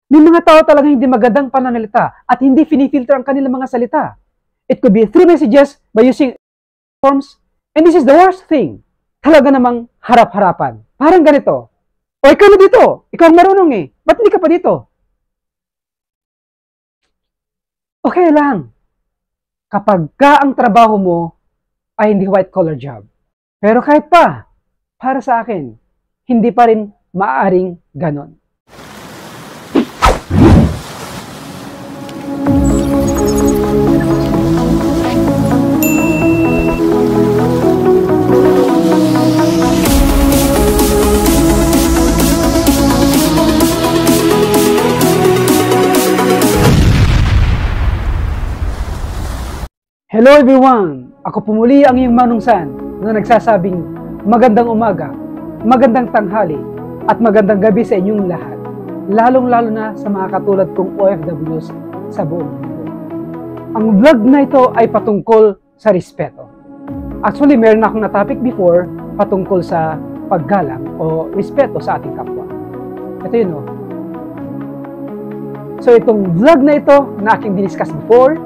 May mga tao talaga hindi magandang pananalita at hindi finifilter ang kanilang mga salita. It could be 3 messages by using forms. And this is the worst thing. Talaga namang harap-harapan. Parang ganito. O ikaw na dito. Ikaw ang marunong eh. Ba't hindi ka pa dito? Okay lang. Kapag ka ang trabaho mo ay hindi white-collar job. Pero kahit pa, para sa akin, hindi pa rin maaaring ganon. Hello everyone! Ako po muli ang iyong manungsan na nagsasabing magandang umaga, magandang tanghali, at magandang gabi sa inyong lahat. Lalong-lalo na sa mga katulad kong OFWs sa buong mundo. Ang vlog na ito ay patungkol sa respeto. Actually, meron na akong na-topic before patungkol sa paggalang o respeto sa ating kapwa. Ito yun o. So itong vlog na ito na aking diniscuss before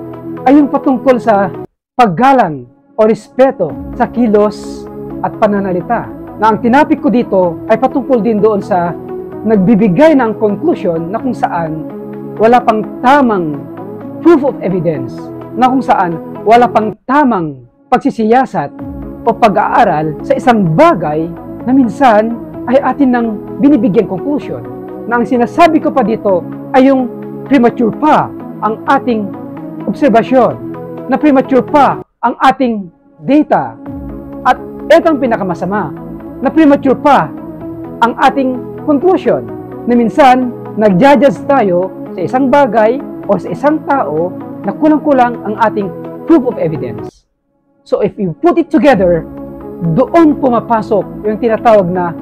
ay yung patungkol sa paggalang o respeto sa kilos at pananalita. Na ang tinapik ko dito ay patungkol din doon sa nagbibigay ng conclusion na kung saan wala pang tamang proof of evidence, na kung saan wala pang tamang pagsisiyasat o pag-aaral sa isang bagay na minsan ay atin nang binibigyan conclusion. Na ang sinasabi ko pa dito ay yung premature pa ang ating obserbasyon, na premature pa ang ating data, at ito ang pinakamasama, na premature pa ang ating conclusion, na minsan nag-judge tayo sa isang bagay o sa isang tao na kulang-kulang ang ating proof of evidence. So if you put it together, doon pumapasok yung tinatawag na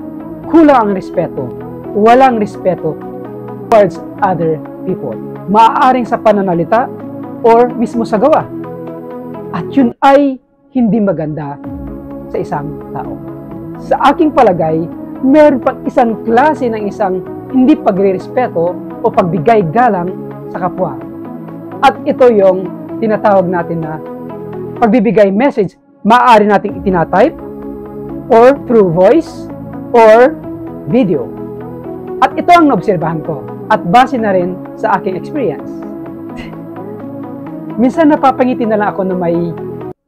kulang ang respeto, walang respeto towards other people. Maaaring sa pananalita or mismo sa gawa. At yun ay hindi maganda sa isang tao. Sa aking palagay, meron pang isang klase ng isang hindi pagre-respeto o pagbigay galang sa kapwa. At ito yung tinatawag natin na pagbibigay message. Maaari nating itinatype or through voice or video. At ito ang naobserbahan ko at base na rin sa aking experience. Minsan napapangiti na lang ako na may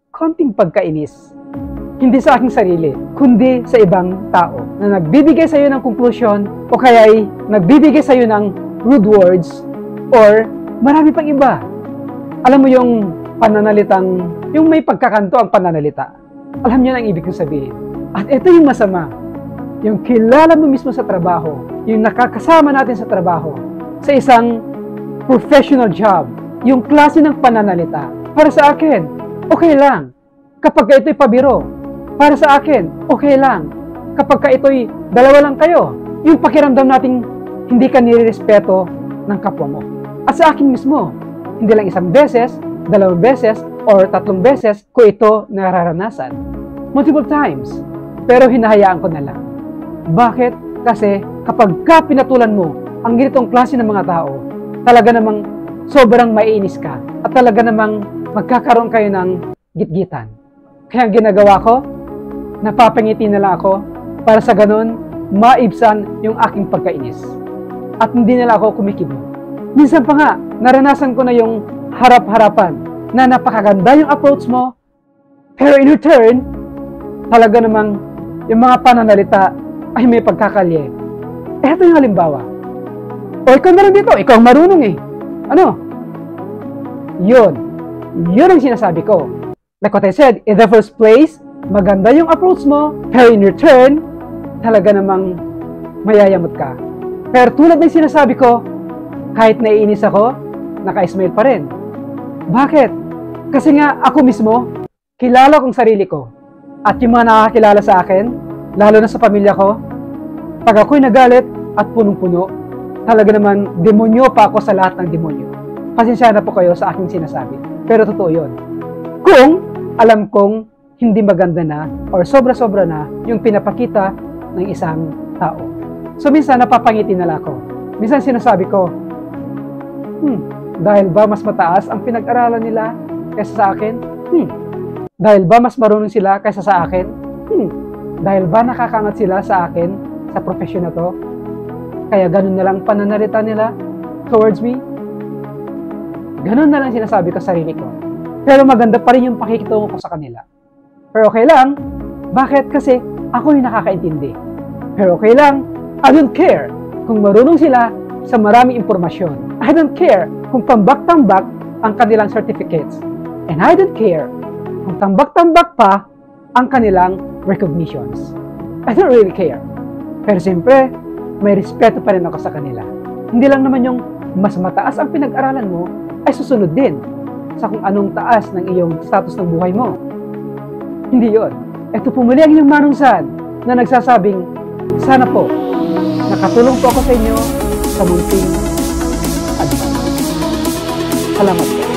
konting pagkainis. Hindi sa aking sarili, kundi sa ibang tao na nagbibigay sa iyo ng conclusion o kaya'y nagbibigay sa iyo ng rude words or marami pang iba. Alam mo yung pananalitang, yung may pagkakanto ang pananalita. Alam niyo na ang ibig kong sabihin. At ito yung masama. Yung kilala mo mismo sa trabaho, yung nakakasama natin sa trabaho, sa isang professional job, yung klase ng pananalita. Para sa akin, okay lang. Kapag ito'y pabiro, para sa akin, okay lang. Kapag ito'y dalawa lang kayo, yung pakiramdam nating hindi ka nirerespeto ng kapwa mo. At sa akin mismo, hindi lang isang beses, 2 beses, or 3 beses ko ito nararanasan. Multiple times. Pero hinahayaan ko na lang. Bakit? Kasi kapag ka pinatulan mo ang ganitong klase ng mga tao, talaga namang sobrang maiinis ka at talaga namang magkakaroon kayo ng gitgitan. Kaya ang ginagawa ko, napapangiti na lang ako para sa ganun, maibsan yung aking pagkainis. At hindi na lang ako kumikibo. Minsan pa nga, naranasan ko na yung harap-harapan na napakaganda yung approach mo, pero in return, talaga namang yung mga pananalita ay may pagkakalye. Eto yung halimbawa. O ikaw na lang dito, ikaw ang marunong eh. Ano? Yun ang sinasabi ko. Like what I said, in the first place, maganda yung approach mo, pero in return, talaga namang mayayamot ka. Pero tulad ng sinasabi ko, kahit naiinis ako, naka-smile pa rin. Bakit? Kasi nga ako mismo, kilala kong sarili ko. At yung mga nakakilala sa akin, lalo na sa pamilya ko, pag ako'y nagalit at punong-puno, talaga naman demonyo pa ako sa lahat ng demonyo. Pasensya na po kayo sa aking sinasabi. Pero totoo yun. Kung alam kong hindi maganda na or sobra-sobra na yung pinapakita ng isang tao. So minsan napapangiti na lang ako. Minsan sinasabi ko, Dahil ba mas mataas ang pinag-aralan nila kaysa sa akin? Dahil ba mas marunong sila kaysa sa akin? Dahil ba nakakangat sila sa akin sa profesyon na to? Kaya ganun na lang pananalita nila towards me? Ganun na lang sinasabi ko sa sarili ko. Pero maganda pa rin yung pakikitungo ko sa kanila. Pero okay lang. Bakit? Kasi ako yung nakakaintindi. Pero okay lang. I don't care kung marunong sila sa maraming impormasyon. I don't care kung tambak-tambak ang kanilang certificates. And I don't care kung tambak-tambak pa ang kanilang recognitions. I don't really care. Pero siyempre, may respeto pa rin ako sa kanila. Hindi lang naman yung mas mataas ang pinag-aralan mo ay susunod din sa kung anong taas ng iyong status ng buhay mo. Hindi yon. Ito pumuli ang iyong manungsan na nagsasabing, sana po, nakatulong po ako sa inyo sa munting advice. Salamat po.